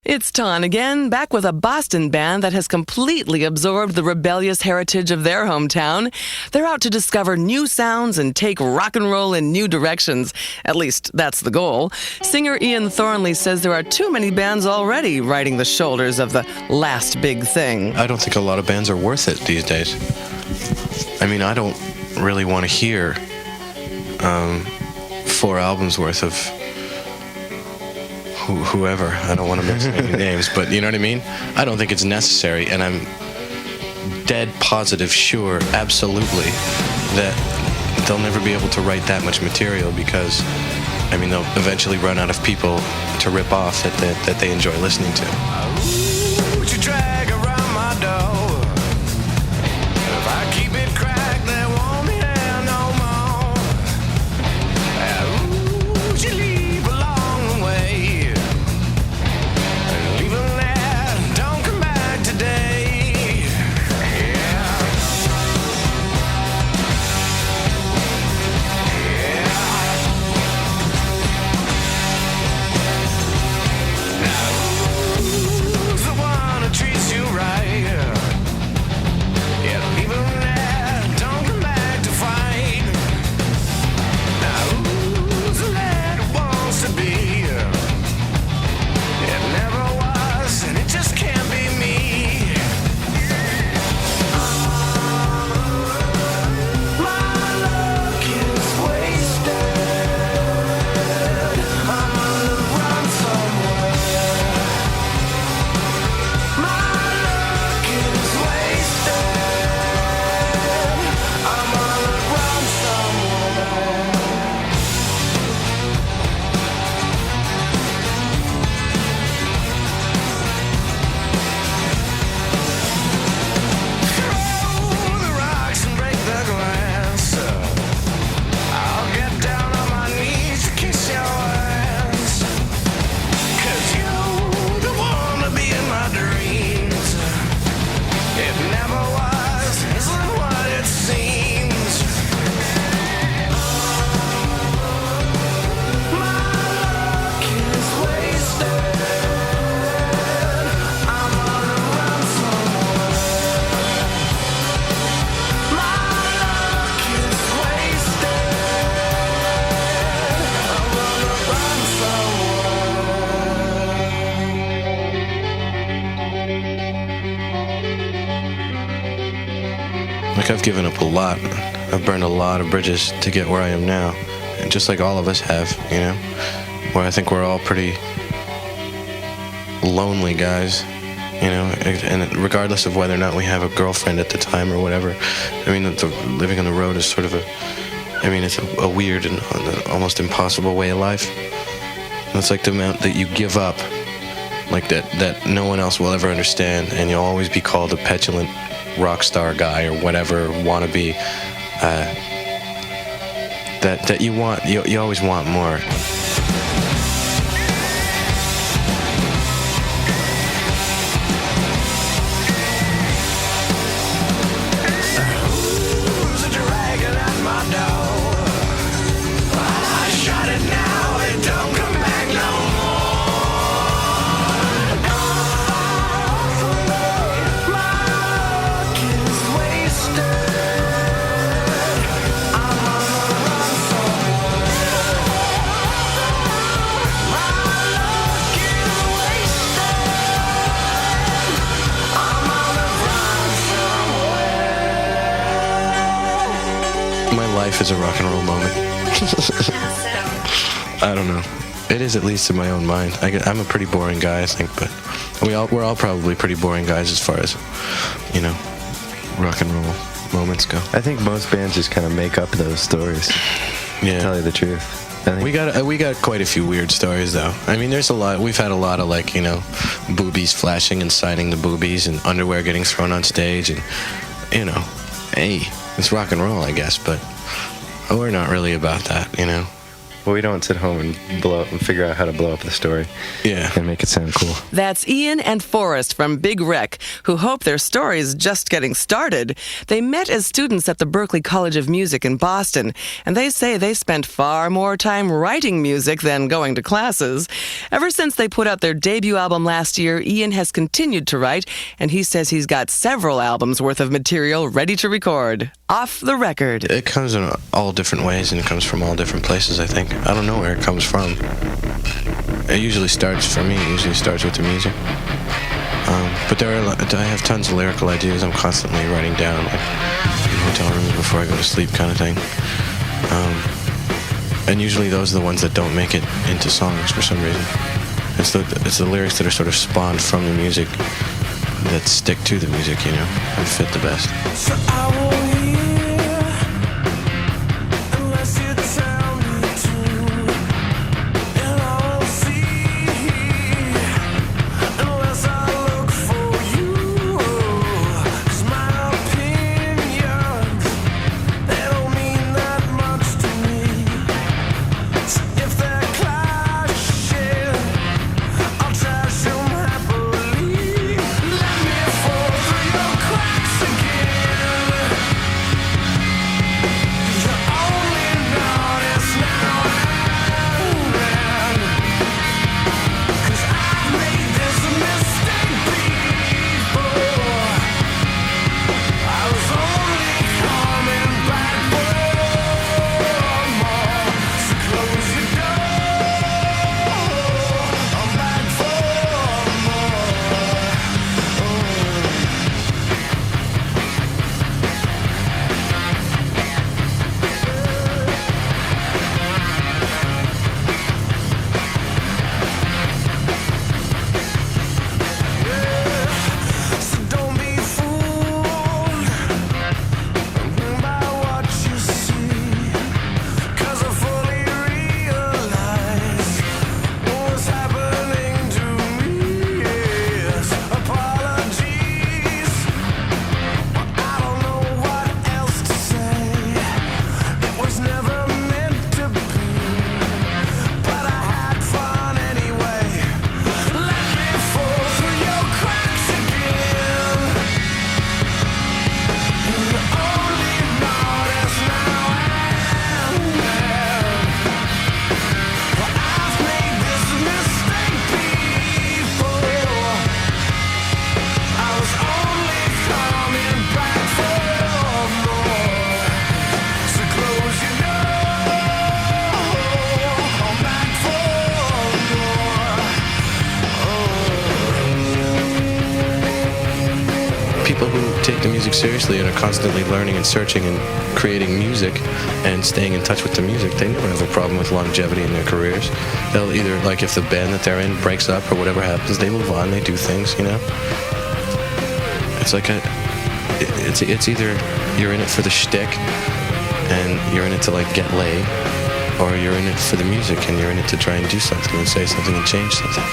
It's Ton again, back with a Boston band that has completely absorbed the rebellious heritage of their hometown. They're out to discover new sounds and take rock and roll in new directions. At least, that's the goal. Singer Ian Thornley says there are too many bands already riding the shoulders of the last big thing. I don't think a lot of bands are worth it these days. I mean, I don't really want to hear 4 albums worth of whoever. I don't want to mention any names, but you know what I mean? I don't think it's necessary, and I'm dead positive, sure, absolutely, that they'll never be able to write that much material because, I mean, they'll eventually run out of people to rip off that they enjoy listening to. Would you drag around my door? If I keep it cracked, there won't be air no more. Would you leave along the way? Leaving there, don't come back today. Yeah. Who's the one who treats you right? Yeah, leaving there, don't come back to fight. Now who's the lad who wants to be? It never was, and it just can't be me. My luck is wasted. I'm on the run somewhere. My luck is wasted. I'm on the run somewhere. Throw the rocks and break the glass. I'll get down on my knees to kiss your ass. 'Cause you don't wanna be in my dreams. It never was, isn't what it seems. My luck is wasted. I'm on a run somewhere. My luck is wasted. I'm on a run Like, I've given up a lot. I've burned a lot of bridges to get where I am now. And just like all of us have, you know? Where I think we're all pretty lonely guys, you know? And regardless of whether or not we have a girlfriend at the time or whatever, I mean, living on the road is sort of it's a weird and almost impossible way of life. And it's like the amount that you give up, like that no one else will ever understand, and you'll always be called a petulant rock star guy or whatever wannabe. That you always want more. Who's a dragon at my door? I shot it now, it don't come back no more. My luck is wasted. I'm on the run somewhere. My luck is wasted. I'm on the run somewhere. My life is a rock and roll moment. I don't know. It is, at least in my own mind. I'm a pretty boring guy, I think, but we're all probably pretty boring guys as far as, you know, rock and roll moments go. I think most bands just kind of make up those stories. Yeah. To tell you the truth. I think We got quite a few weird stories, though. I mean, there's a lot. We've had a lot of, like, you know, boobies flashing and signing the boobies, and underwear getting thrown on stage, and, you know, hey, it's rock and roll, I guess, but we're not really about that, you know. Well, we don't sit home and figure out how to blow up the story. Yeah. And make it sound cool. That's Ian and Forrest from Big Wreck, who hope their story's just getting started. They met as students at the Berklee College of Music in Boston, and they say they spent far more time writing music than going to classes. Ever since they put out their debut album last year, Ian has continued to write, and he says he's got several albums worth of material ready to record. Off the record. It comes in all different ways, and it comes from all different places, I think. I don't know where it comes from. It usually starts, for me, with the music. But I have tons of lyrical ideas I'm constantly writing down, like in hotel rooms before I go to sleep kind of thing. And usually those are the ones that don't make it into songs for some reason. It's the lyrics that are sort of spawned from the music that stick to the music, and fit the best. So I won't hear unless you tell me to, and I won't see unless I look for you. 'Cause my opinions, they don't mean that much to me. So if they're clashing, I'll trash them happily. Let me fall through your cracks again. You only notice now and then. 'Cause I've made this mistake before. I was only coming back for more. So close your door. I'm back for more. So don't be fooled by what you see, 'cause I fully realize what's happening to me. Yes, apologies, I don't know what else to say. It was never meant to be, but I had fun anyway. Let me fall through your cracks again. You only notice now and then. Well, I've made this mistake before. I was only coming back for more. So close your door. I'm back for more. People who take the music seriously and are constantly learning and searching and creating music and staying in touch with the music, they never have a problem with longevity in their careers. They'll either, like if the band that they're in breaks up or whatever happens, they move on, they do things, It's like it's either you're in it for the shtick and you're in it to like get laid, or you're in it for the music and you're in it to try and do something and say something and change something.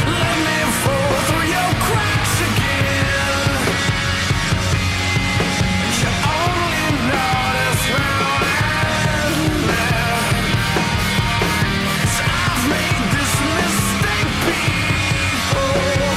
Let me fall through your cracks again. You only notice now and then. 'Cause I've made this mistake before.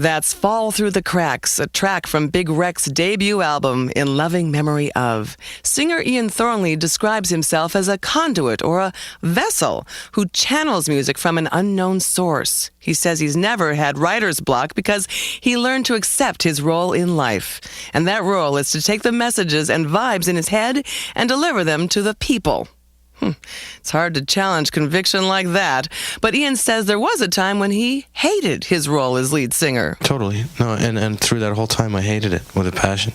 That's Fall Through the Cracks, a track from Big Rec's debut album, In Loving Memory Of. Singer Ian Thornley describes himself as a conduit or a vessel who channels music from an unknown source. He says he's never had writer's block because he learned to accept his role in life. And that role is to take the messages and vibes in his head and deliver them to the people. It's hard to challenge conviction like that, but Ian says there was a time when he hated his role as lead singer. Totally. No, and through that whole time I hated it with a passion.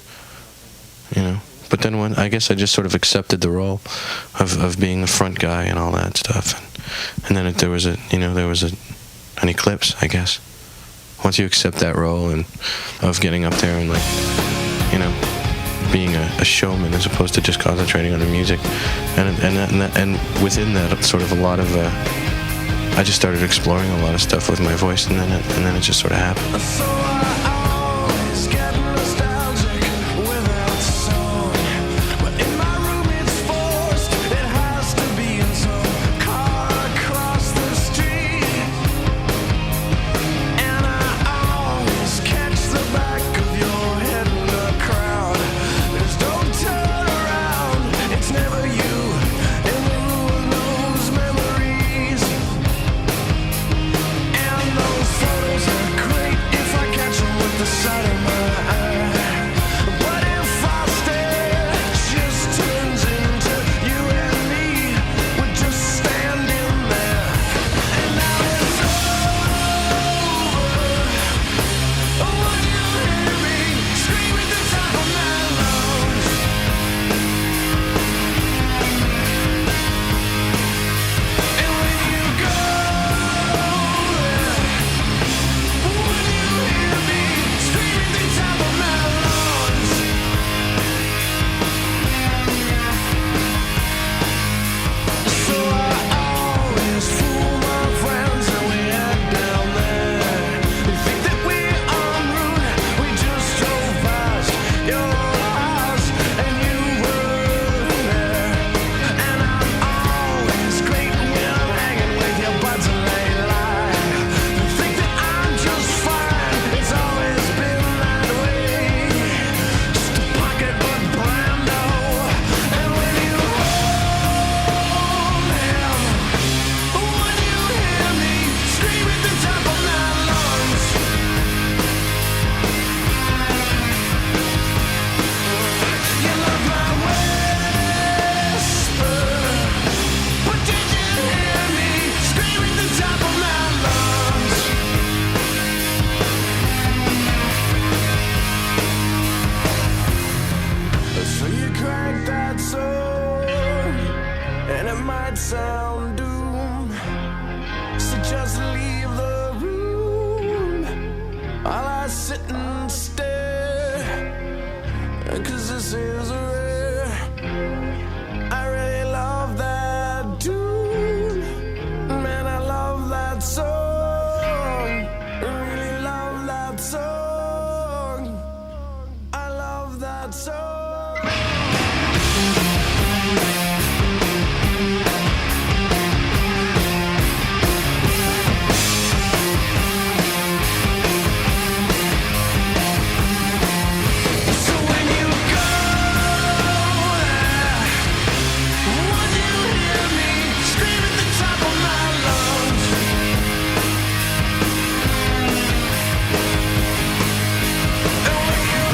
You know. But then when I guess I just sort of accepted the role of being the front guy and all that stuff. And then there was an eclipse, I guess. Once you accept that role and of getting up there and being a showman as opposed to just concentrating on the music, and within that sort of a lot of I just started exploring a lot of stuff with my voice, and then it just sort of happened. So I always get nostalgic without song. But in my room it's forced, it has to be in some car across the street. And I always catch the back of your head in the crowd. There's don't turn around, it's never you in the room of those memories. And those photos are great if I catch them with the side of my eye. But if I stare, it just turns into you and me. We're just standing there. And now it's over. When you hear me scream at the top of my lungs. And when you go, when you hear me scream at the top of my lungs. So I always fool my friends and we head down there. They think that we're en route, we just drove past your house and you were there. And I'm always great when I'm hanging with your buds and late lie. They think that I'm just fine, it's always been that way. Just a pocketbook Brando. And when you hold him, when you hear me scream at the top of my lungs. You love my whisper, but did you hear me scream at the top of my lungs? So you crack that sword, and it might sound doom. So just leave the room while I sit and stare. 'Cause this is rare. I really love that tune. Man, I love that song. I really love that song. I love that song. So when you go there, would you hear me scream at the top of my lungs? And when you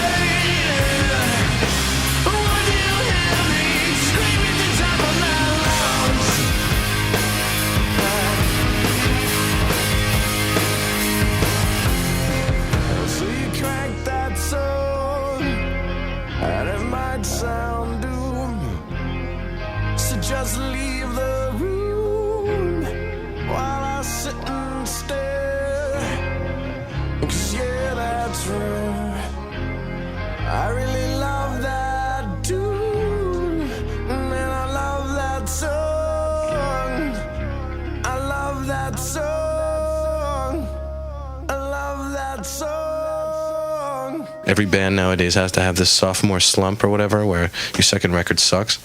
hate it, would you hear me scream at the top of my lungs? So you crack that song, and it might sound doom. So just leave the room while I sit and stare. 'Cause yeah, that's right. I really love that tune. Man, I love that song. I love that song. I love that song. Every band nowadays has to have this sophomore slump or whatever, where your second record sucks.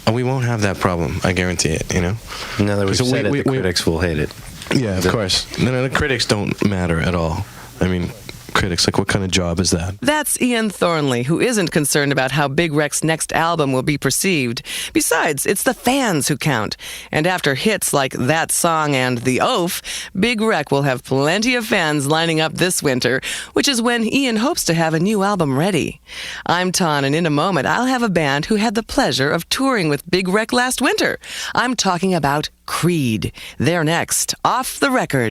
And we won't have that problem, I guarantee it, you know? Now that we've So said it, we- the we- critics will hate it. Yeah, of course. No, the critics don't matter at all. I mean, critics, like, what kind of job is that? That's Ian Thornley, who isn't concerned about how Big Rec's next album will be perceived. Besides, it's the fans who count. And after hits like That Song and The Oaf, Big Rec will have plenty of fans lining up this winter, which is when Ian hopes to have a new album ready. I'm Ton, and in a moment, I'll have a band who had the pleasure of touring with Big Rec last winter. I'm talking about Creed. They're next, Off the Record.